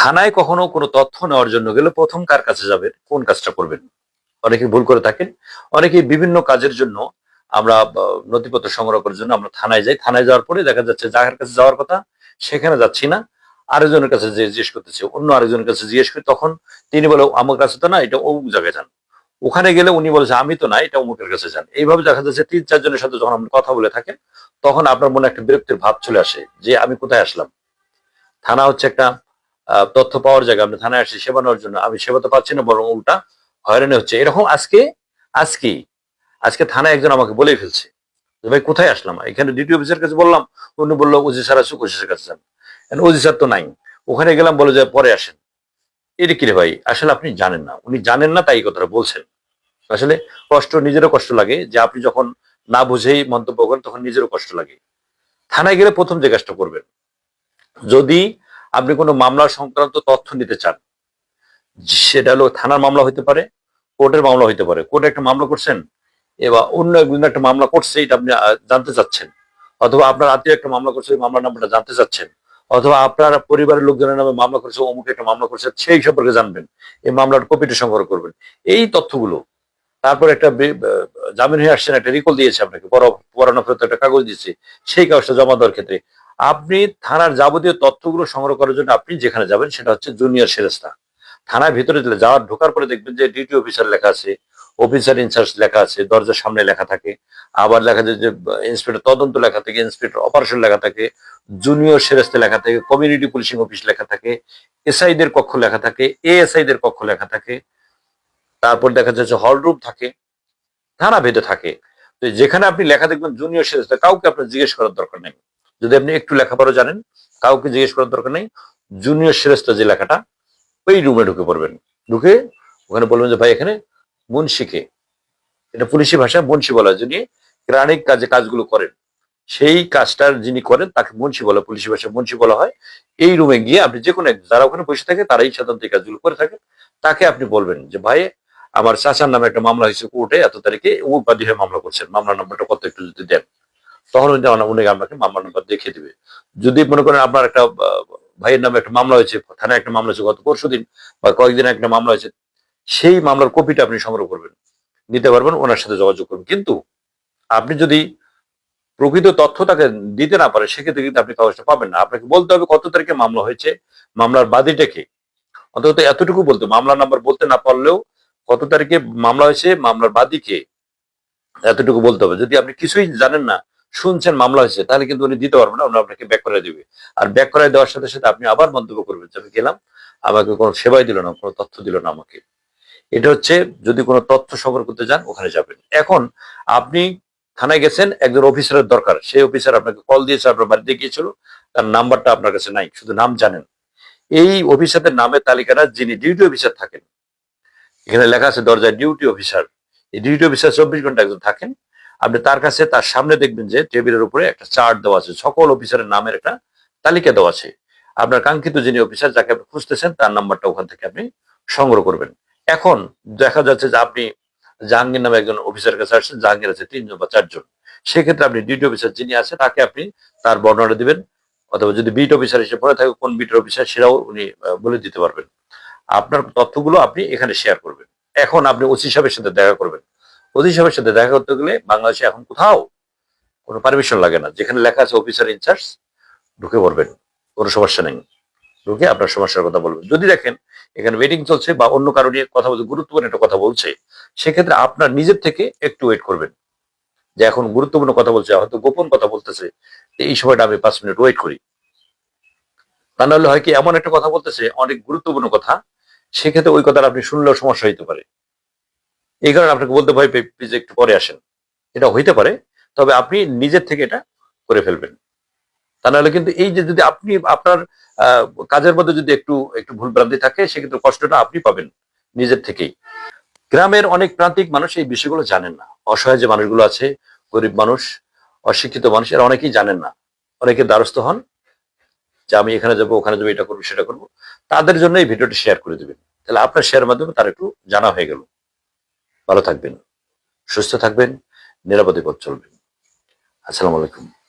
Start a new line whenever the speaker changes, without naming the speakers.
থানায় কখনো কোনো তথ্য নেওয়ার জন্য গেলে প্রথম কার কাছে যাবেন, কোন কাজটা করবেন? অনেকে ভুল করে থাকেন। অনেকে বিভিন্ন কাজের জন্য আমরা নথিপত্র সংগ্রহ করার জন্য আমরা থানায় যাই। থানায় যাওয়ার পরে দেখা যাচ্ছে যার কাছে যাওয়ার কথা সেখানে যাচ্ছি না। আরেকজনের কাছে যেয়ে জিজ্ঞেস করতেছি। অন্য আরেকজনের কাছে জিজ্ঞেস করি, তখন তিনি বলে, "আমার কাছে তো না, এটা অমুক জায়গায় যান।" ওখানে গেলে উনি বলেছে, "আমি তো না, এটা অমুকের কাছে যান।" এইভাবে দেখা যাচ্ছে ৩-৪ জনের সাথে যখন আপনি কথা বলে থাকেন, তখন আপনার মনে একটা বিরক্তির ভাব চলে আসে যে, "আমি কোথায় আসলাম?" থানা হচ্ছে একটা তথ্য পাওয়ার জায়গা। আমি থানায় আসছি সেবা নেওয়ার জন্য। আমি সেবা তো পাচ্ছি না, বরং উল্টা হয়রানি হচ্ছে। এরকম আজকেই আজকে থানায় একজন আমাকে বলেই ফেলছে যে, "ভাই কোথায় আসলাম?" এখানে ডিউটি অফিসারের কাছে বললাম, উনি বলল, "ওসি স্যার আছে, ওসি স্যারের কাছে যান।" এখন ওসি স্যার তো নাই। ওখানে গেলাম, বলে যে, "পরে আসেন।" এটা কি রে ভাই? আসলে আপনি জানেন না। উনি জানেন না তাই এই কথাটা বলছেন। আসলে নিজেরও কষ্ট লাগে যে আপনি যখন না বুঝেই মন্তব্য করেন তখন নিজেরও কষ্ট লাগে। থানায় গেলে ১ম যে কাজটা করবেন, যদি আপনি কোন মামলা সংক্রান্ত তথ্য নিতে চান, সেটা হলো থানার মামলা হইতে পারে, কোর্টের মামলা হইতে পারে। কোর্টে একটা মামলা করছেন, এবার অন্য একজন একটা মামলা করছে, এটা আপনি জানতে চাচ্ছেন। অথবা আপনার আত্মীয় একটা মামলা করছে, ওই মামলার নাম্বারটা জানতে চাচ্ছেন। অথবা আপনার পরিবারের লোকজনের নামে মামলা করছে, অমুক একটা মামলা করছে, সেই সম্পর্কে জানবেন। এই মামলার কপিটা সংগ্রহ করবেন। এই তথ্যগুলো, তারপর একটা জামিন হয়ে আসছেন, একটা রিকল দিয়েছে আপনাকে, পড়ানো ফেরত একটা কাগজ দিয়েছে, সেই কাগজটা জমা দেওয়ার ক্ষেত্রে আপনি থানার যাবতীয় তথ্যগুলো সংগ্রহ করার জন্য আপনি যেখানে যাবেন সেটা হচ্ছে জুনিয়র সেরেস্তা। থানার ভিতরে ঢোকার পরে দেখবেন যে ডিউটি অফিসার লেখা আছে, অফিসার ইনচার্জ লেখা আছে, দরজার সামনে লেখা থাকে। আবার লেখা যায় যে ইন্সপেক্টর তদন্ত লেখা থাকে, ইন্সপেক্টর অপারেশন লেখা থাকে, জুনিয়র সেরেস্তা লেখা থাকে, কমিউনিটি পুলিশিং অফিস লেখা থাকে, এসআই দের কক্ষ লেখা থাকে, এএসআই দের কক্ষ লেখা থাকে। তারপর দেখা যাচ্ছে হল রুম থাকে, থানা ভেদে থাকে। তো যেখানে আপনি লেখা দেখবেন জুনিয়র সেরেস্তা, কাউকে আপনার জিজ্ঞেস করার দরকার নেই। যদি আপনি একটু লেখাপড়া জানেন, কাউকে জিজ্ঞেস করার দরকার নেই। জুনিয়র সেরেস্তা যে লেখাটা, ওই রুমে ঢুকে পড়বেন। ঢুকে ওখানে বলবেন যে, "ভাই এখানে মুন্সিকে", এটা পুলিশি ভাষায় মুন্সি বলা হয়, যিনি গ্রানিক কাজগুলো করেন। সেই কাজটার যিনি করেন তাকে মুন্সি বলা, পুলিশি ভাষায় মুন্সি বলা হয়। এই রুমে গিয়ে আপনি যেকোনো যারা ওখানে বসে থাকে তারাই সাধারণত এই কাজগুলো করে থাকে। তাকে আপনি বলবেন যে, "ভাই আমার চাচার নামে একটা মামলা হয়েছে কোর্টে এত তারিখে, অমুক বাদী হয়ে মামলা করছেন। মামলা নাম্বারটা কত একটু যদি দেন।" তখন উনি আপনাকে মামলা নাম্বার দেখিয়ে দিবে। যদি মনে করেন আপনার একটা ভাইয়ের নামে একটা মামলা হয়েছে, থানায় একটা মামলা হয়েছে গত পরশুদিন বা কয়েকদিন একটা মামলা হয়েছে, সেই মামলার কপিটা আপনি সংগ্রহ করবেন। নিতে পারবেন, ওনার সাথে যোগাযোগ করবেন। কিন্তু আপনি যদি প্রকৃত তথ্য তাকে দিতে না পারে, সেক্ষেত্রে কিন্তু আপনি কাগজটা পাবেন না। আপনাকে বলতে হবে কত তারিখে মামলা হয়েছে, মামলার বাদীটা কে। অন্তত এতটুকু বলতে, মামলার নাম্বার বলতে না পারলেও কত তারিখে মামলা হয়েছে, মামলার বাদী কে, এতটুকু বলতে হবে। যদি আপনি কিছুই জানেন না, শুনছেন মামলা হয়েছে, তাহলে কিন্তু উনি দিতে পারবেন না, উনি আপনাকে ব্যাক করাই দিবে। আর ব্যাক করাই দেওয়ার সাথে সাথে আপনি আবার মন্তব্য করবেন যে, "আমি গেলাম, আমাকে কোনো সেবাই দিল না, কোনো তথ্য দিল না আমাকে।" এটা হচ্ছে, যদি কোনো তথ্য সংগ্রহ করতে যান ওখানে যাবেন। এখন আপনি থানায় গেছেন, একজন অফিসারের দরকার। সেই অফিসার আপনাকে কল দিয়েছে, আপনার বাড়িতে গিয়েছিল, তার নাম্বারটা আপনার কাছে নাই, শুধু নাম জানেন। এই অফিসারদের নামের তালিকাটা, যিনি ডিউটি অফিসার থাকেন, এখানে লেখা আছে দরজায় ডিউটি অফিসার। এই ডিউটি অফিসার ২৪ ঘন্টা একজন থাকেন। আপনি তার কাছে, তার সামনে দেখবেন যে টেবিলের উপরে একটা চার্ট দেওয়া আছে, সকল অফিসারের নামের একটা তালিকা দেওয়া আছে। আপনার কাঙ্ক্ষিত যিনি অফিসার, যাকে আপনি খুঁজতেছেন, তার নাম্বারটা ওখান থেকে আপনি সংগ্রহ করবেন। এখন দেখা যাচ্ছে যে আপনি জাহাঙ্গীর নামে একজন অফিসারের কাছে আসছেন, জাহাঙ্গীর আছে ৩ জন বা ৪ জন। সেক্ষেত্রে আপনি ডিউটি অফিসার যিনি আছে তাকে আপনি তার বর্ণনা দিবেন, অথবা যদি বিট অফিসার এসে পড়ে থাকে, কোন বিটের অফিসার সেটাও উনি বলে দিতে পারবেন। আপনার তথ্যগুলো আপনি এখানে শেয়ার করবেন। এখন আপনি ওসি সাহেবের সাথে দেখা করবেন। ওসি সাহেবের সাথে দেখা করতে গেলে বাংলাদেশে এখন কোথাও কোনো পারমিশন লাগে না। যেখানে লেখা আছে অফিসার ইনচার্জ, ঢুকে পড়বেন। কোনো সমস্যা নেই। ঢুকে আপনার সমস্যার কথা বলবেন। যদি দেখেন এখানে ওয়েটিং চলছে বা অন্য কারো নিয়ে কথা বলছে, গুরুত্বপূর্ণ একটা কথা বলছে, সেক্ষেত্রে আপনার নিজের থেকে একটু ওয়েট করবেন। যে এখন গুরুত্বপূর্ণ কথা বলছে, হয়তো গোপন কথা বলতেছে, এই সময়টা আমি ৫ মিনিট ওয়েট করি। তা নাহলে হয় কি, এমন একটা কথা বলতেছে, অনেক গুরুত্বপূর্ণ কথা, সেক্ষেত্রে ওই কথাটা আপনি শুনলেও সমস্যা হইতে পারে। এই কারণে আপনাকে বলতে, "ভাই প্লিজ একটু পরে আসেন।" এটা হইতে পারে। তবে আপনি নিজের থেকে এটা করে ফেলবেন। তা নাহলে কিন্তু এই যে, যদি আপনি আপনার আ কাজের মধ্যে যদি একটু ভুলভ্রান্তি থাকে, সেক্ষেত্রে কষ্টটা আপনি পাবেন নিজের থেকেই। গ্রামের অনেক প্রান্তিক মানুষ এই বিষয়গুলো জানেন না। অসহায় যে মানুষগুলো আছে, গরিব মানুষ, অশিক্ষিত মানুষ, এরা অনেকেই জানেন না। অনেকে দ্বারস্থ হন যে, "আমি এখানে যাবো, ওখানে যাবো, এটা করবো, সেটা করবো।" তাদের জন্য এই ভিডিওটি শেয়ার করে দিবেন। তাহলে আপনার শেয়ারের মাধ্যমে তার একটু জানা হয়ে গেল। ভালো থাকবেন, সুস্থ থাকবেন, নিরাপদে পথ চলবেন। আসসালামু আলাইকুম।